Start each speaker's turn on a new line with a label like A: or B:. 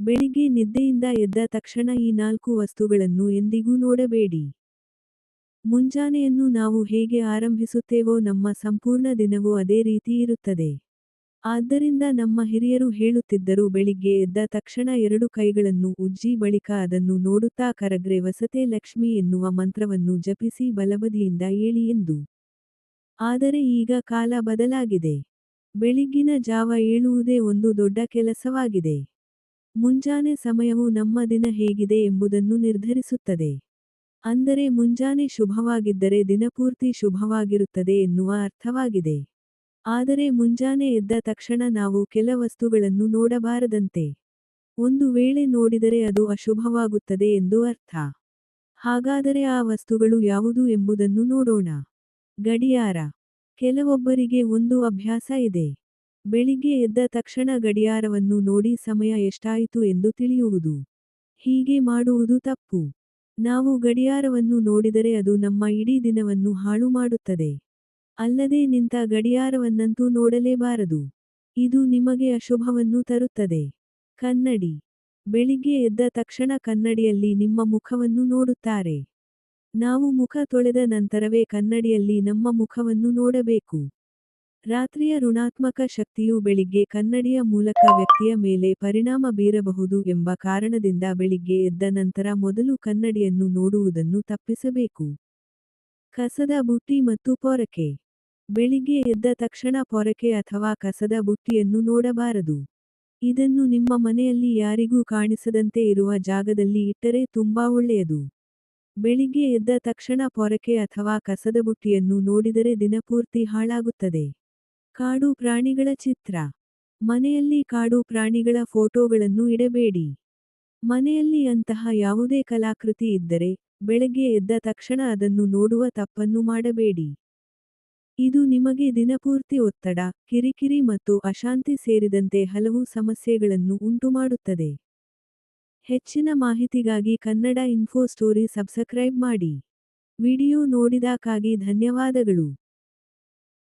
A: ಬೆಳಿಗ್ಗೆ ನಿದ್ದೆಯಿಂದ ಎದ್ದ ತಕ್ಷಣ ಈ 4 ವಸ್ತುಗಳನ್ನು ಎಂದಿಗೂ ನೋಡಬೇಡಿ. ಮುಂಜಾನೆಯನ್ನು ನಾವು ಹೇಗೆ ಆರಂಭಿಸುತ್ತೇವೋ ನಮ್ಮ ಸಂಪೂರ್ಣ ದಿನವೂ ಅದೇ ರೀತಿ ಇರುತ್ತದೆ. ಆದ್ದರಿಂದ ನಮ್ಮ ಹಿರಿಯರು ಹೇಳುತ್ತಿದ್ದರು, ಬೆಳಿಗ್ಗೆ ಎದ್ದ ತಕ್ಷಣ 2 ಕೈಗಳನ್ನು ಉಜ್ಜಿ ಬಳಿಕ ಅದನ್ನು ನೋಡುತ್ತಾ ಕರಗ್ರೆ ವಸತೆ ಲಕ್ಷ್ಮಿ ಎನ್ನುವ ಮಂತ್ರವನ್ನು ಜಪಿಸಿ ಬಲಬದಿಯಿಂದ ಏಳಿ ಎಂದು. ಆದರೆ ಈಗ ಕಾಲ ಬದಲಾಗಿದೆ. ಬೆಳಿಗ್ಗಿನ ಜಾವ ಏಳುವುದೇ ಒಂದು ದೊಡ್ಡ ಕೆಲಸವಾಗಿದೆ. ಮುಂಜಾನೆ ಸಮಯವು ನಮ್ಮ ದಿನ ಹೇಗಿದೆ ಎಂಬುದನ್ನು ನಿರ್ಧರಿಸುತ್ತದೆ. ಅಂದರೆ ಮುಂಜಾನೆ ಶುಭವಾಗಿದ್ದರೆ ದಿನಪೂರ್ತಿ ಶುಭವಾಗಿರುತ್ತದೆ ಎನ್ನುವ ಅರ್ಥವಾಗಿದೆ. ಆದರೆ ಮುಂಜಾನೆ ಎದ್ದ ತಕ್ಷಣ ನಾವು ಕೆಲ ವಸ್ತುಗಳನ್ನು ನೋಡಬಾರದಂತೆ. ಒಂದು ವೇಳೆ ನೋಡಿದರೆ ಅದು ಅಶುಭವಾಗುತ್ತದೆ ಎಂದು ಅರ್ಥ. ಹಾಗಾದರೆ ಆ ವಸ್ತುಗಳು ಯಾವುದು ಎಂಬುದನ್ನು ನೋಡೋಣ. ಗಡಿಯಾರ. ಕೆಲವೊಬ್ಬರಿಗೆ ಒಂದು ಅಭ್ಯಾಸ ಇದೆ. ಬೆಳಿಗ್ಗೆ ಎದ್ದ ತಕ್ಷಣ ಗಡಿಯಾರವನ್ನು ನೋಡಿ ಸಮಯ ಎಷ್ಟಾಯಿತು ಎಂದು ತಿಳಿಯುವುದು. ಹೀಗೆ ಮಾಡುವುದು ತಪ್ಪು. ನಾವು ಗಡಿಯಾರವನ್ನು ನೋಡಿದರೆ ಅದು ನಮ್ಮ ಇಡೀ ದಿನವನ್ನು ಹಾಳು ಮಾಡುತ್ತದೆ. ಅಲ್ಲದೆ ನಿಂತ ಗಡಿಯಾರವನ್ನಂತೂ ನೋಡಲೇಬಾರದು. ಇದು ನಿಮಗೆ ಅಶುಭವನ್ನು ತರುತ್ತದೆ. ಕನ್ನಡಿ. ಬೆಳಿಗ್ಗೆ ಎದ್ದ ತಕ್ಷಣ ಕನ್ನಡಿಯಲ್ಲಿ ನಿಮ್ಮ ಮುಖವನ್ನು ನೋಡುತ್ತಾರೆ. ನಾವು ಮುಖ ತೊಳೆದ ನಂತರವೇ ಕನ್ನಡಿಯಲ್ಲಿ ನಮ್ಮ ಮುಖವನ್ನು ನೋಡಬೇಕು. ರಾತ್ರಿಯ ಋಣಾತ್ಮಕ ಶಕ್ತಿಯು ಬೆಳಿಗ್ಗೆ ಕನ್ನಡಿಯ ಮೂಲಕ ವ್ಯಕ್ತಿಯ ಮೇಲೆ ಪರಿಣಾಮ ಬೀರಬಹುದು ಎಂಬ ಕಾರಣದಿಂದ ಬೆಳಿಗ್ಗೆ ಎದ್ದ ನಂತರ ಮೊದಲು ಕನ್ನಡಿಯನ್ನು ನೋಡುವುದನ್ನು ತಪ್ಪಿಸಬೇಕು. ಕಸದ ಬುಟ್ಟಿ ಮತ್ತು ಪೊರಕೆ. ಬೆಳಿಗ್ಗೆ ಎದ್ದ ತಕ್ಷಣ ಪೊರಕೆ ಅಥವಾ ಕಸದ ಬುಟ್ಟಿಯನ್ನು ನೋಡಬಾರದು. ಇದನ್ನು ನಿಮ್ಮ ಮನೆಯಲ್ಲಿ ಯಾರಿಗೂ ಕಾಣಿಸದಂತೆ ಇರುವ ಜಾಗದಲ್ಲಿ ಇಟ್ಟರೆ ತುಂಬಾ ಒಳ್ಳೆಯದು. ಬೆಳಿಗ್ಗೆ ಎದ್ದ ತಕ್ಷಣ ಪೊರಕೆ ಅಥವಾ ಕಸದ ಬುಟ್ಟಿಯನ್ನು ನೋಡಿದರೆ ದಿನಪೂರ್ತಿ ಹಾಳಾಗುತ್ತದೆ. ಕಾಡು ಪ್ರಾಣಿಗಳ ಚಿತ್ರ. ಮನೆಯಲ್ಲಿ ಕಾಡು ಪ್ರಾಣಿಗಳ ಫೋಟೋಗಳನ್ನು ಇಡಬೇಡಿ. ಮನೆಯಲ್ಲಿ ಅಂತಹ ಯಾವುದೇ ಕಲಾಕೃತಿ ಇದ್ದರೆ, ಬೆಳಗ್ಗೆ ಎದ್ದ ತಕ್ಷಣ ಅದನ್ನು ನೋಡುವ ತಪ್ಪನ್ನು ಮಾಡಬೇಡಿ. ಇದು ನಿಮಗೆ ದಿನಪೂರ್ತಿ ಒತ್ತಡ, ಕಿರಿಕಿರಿ ಮತ್ತು ಅಶಾಂತಿ ಸೇರಿದಂತೆ ಹಲವು ಸಮಸ್ಯೆಗಳನ್ನು ಉಂಟುಮಾಡುತ್ತದೆ. ಹೆಚ್ಚಿನ ಮಾಹಿತಿಗಾಗಿ ಕನ್ನಡ ಇನ್ಫೋ ಸ್ಟೋರಿ ಸಬ್ಸ್ಕ್ರೈಬ್ ಮಾಡಿ. ವಿಡಿಯೋ ನೋಡಿದಕ್ಕಾಗಿ ಧನ್ಯವಾದಗಳು.